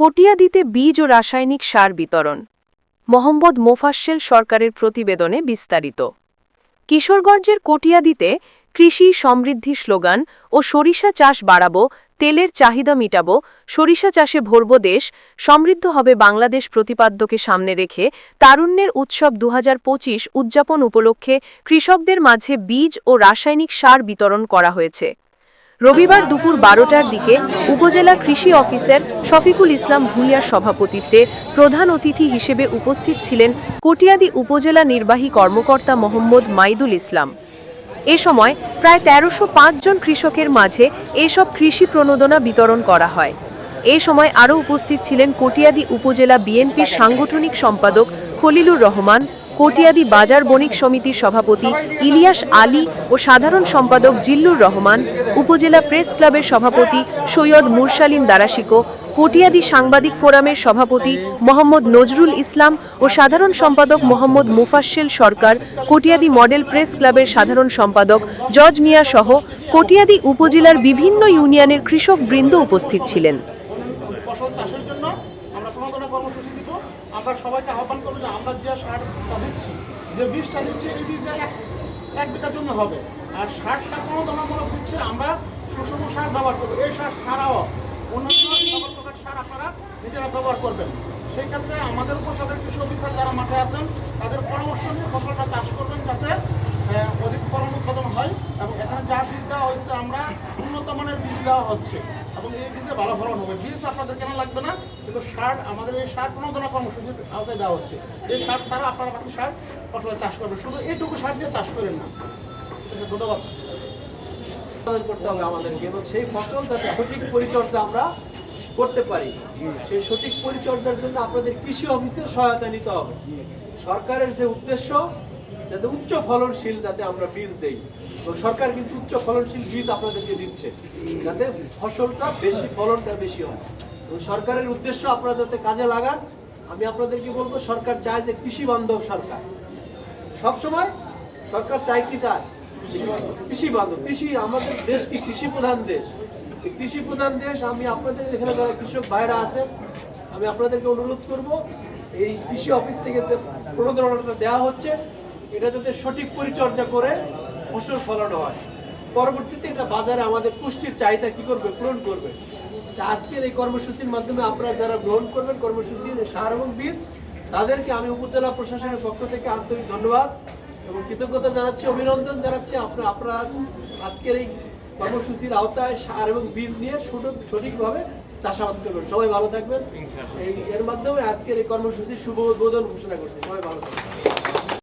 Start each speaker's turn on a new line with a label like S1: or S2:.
S1: কটিয়াদীতে বীজ ও রাসায়নিক সার বিতরণ। মোহাম্মদ মোফাজ্জল সরকারের প্রতিবেদনে বিস্তারিত। কিশোরগঞ্জের কটিয়াদীতে কৃষি সমৃদ্ধি স্লোগান ও সরিষা চাষ বাড়াবো, তেলের চাহিদা মিটাবো, সরিষা চাষে ভরব দেশ, সমৃদ্ধ হবে বাংলাদেশ প্রতিপাদ্যকে সামনে রেখে তারুণ্যের উৎসব 2025 উদযাপন উপলক্ষে কৃষকদের মাঝে বীজ ও রাসায়নিক সার বিতরণ করা হয়েছে। রবিবার দুপুর 12টার দিকে উপজেলা কৃষি অফিসার শফিকুল ইসলাম ভূঁইয়ার সভাপতিত্বে প্রধান অতিথি হিসেবে উপস্থিত ছিলেন কটিয়াদী উপজেলা নির্বাহী কর্মকর্তা মোহাম্মদ মাইদুল ইসলাম। এ সময় প্রায় 1305 জন কৃষকের মাঝে এসব কৃষি প্রণোদনা বিতরণ করা হয়। এ সময় আরও উপস্থিত ছিলেন কটিয়াদী উপজেলা বিএনপির সাংগঠনিক সম্পাদক খলিলুর রহমান, কটিয়াদী বাজার বণিক সমিতির সভাপতি ইলিয়াস আলী ও সাধারণ সম্পাদক জিল্লুর রহমান, উপজেলা প্রেস ক্লাবের সভাপতি সৈয়দ মুরসালিন দারাশিকো, কটিয়াদী সাংবাদিক ফোরামের সভাপতি মোহাম্মদ নজরুল ইসলাম ও সাধারণ সম্পাদক মোহাম্মদ মোফাজ্জল সরকার, কটিয়াদী মডেল প্রেস ক্লাবের সাধারণ সম্পাদক জজ মিয়া সহ কটিয়াদী উপজেলার বিভিন্ন ইউনিয়নের কৃষক বৃন্দ উপস্থিত ছিলেন।
S2: আমরা সবাইকে আহ্বান করবো যে আমরা যে সারটা দিচ্ছি, যে বীজটা দিচ্ছি, এই বীজে এক বিঘা জমি হবে, আর সারটা প্রণোদনামূলক দিচ্ছে আমরা সুষম সার ব্যবহার করবো। এই সার ছাড়াও অন্যান্য প্রকার সার আপনারা নিজেরা ব্যবহার করবেন। সেই ক্ষেত্রে আমাদের উপসাগরের কৃষি অফিসার যারা মাঠে আছেন তাদের পরামর্শ নিয়ে ফসলটা চাষ করবেন যাতে অধিক ফলন উৎপাদন হয়। এবং এখানে যা বীজ দেওয়া হয়েছে আমরা উন্নত মানের বীজ দেওয়া হচ্ছে এবং এই বীজে ভালো ফলন হবে। বীজ আপনাদের কেনা লাগবে না, কিন্তু সার আমাদের এই সার প্রণোদনা কর্মসূচির আওতায় দেওয়া হচ্ছে। এই সার ছাড়া আপনারা বাকি সার ফসলে চাষ করবেন, শুধু এইটুকু সার দিয়ে চাষ করেন না। ধন্যবাদ।
S3: করতে হবে আমাদেরকে, এবং সেই ফসল যাতে সঠিক পরিচর্যা আমরা করতে পারি, সেই সঠিক পরিচর্যার জন্য আপনাদের কৃষি অফিসের সহায়তা নিতে হবে। সরকারের যে উদ্দেশ্য যাতে উচ্চ ফলনশীল যাতে আমরা বীজ দেই, এবং সরকার কিন্তু উচ্চ ফলনশীল বীজ আপনাদেরকে দিচ্ছে যাতে ফসলটা বেশি, ফলনটা বেশি হয়। এবং সরকারের উদ্দেশ্য আপনারা যাতে কাজে লাগান। আমি আপনাদেরকে বলবো, সরকার চায় যে কৃষি বান্ধব সরকার। সবসময় সরকার চায় কি চায়? কৃষি বান্ধব। কৃষি, আমাদের দেশ কি কৃষি প্রধান দেশ। এই কৃষি প্রধান দেশ। আমি আপনাদের এখানে যারা কৃষক ভাইরা আছেন, আমি আপনাদেরকে অনুরোধ করব, এই কৃষি অফিস থেকে যে প্রণোদনাটা দেওয়া হচ্ছে এটা যাতে সঠিক পরিচর্যা করে ফসল ফলানো হয়, পরবর্তীতে এটা বাজারে আমাদের পুষ্টির চাহিদা কি করবে, পূরণ করবে। আজকের এই কর্মসূচির মাধ্যমে আপনারা যারা গ্রহণ করবেন কর্মসূচির সার এবং বীজ, তাদেরকে আমি উপজেলা প্রশাসনের পক্ষ থেকে আন্তরিক ধন্যবাদ এবং কৃতজ্ঞতা জানাচ্ছি, অভিনন্দন জানাচ্ছি। আপনারা আজকের এই কর্মসূচির আওতায় সার এবং বীজ নিয়ে সঠিকভাবে চাষাবাদ করবেন। সবাই ভালো থাকবেন। এর মাধ্যমে আজকের এই কর্মসূচির শুভ উদ্বোধন ঘোষণা করছি। সবাই ভালো থাকবেন।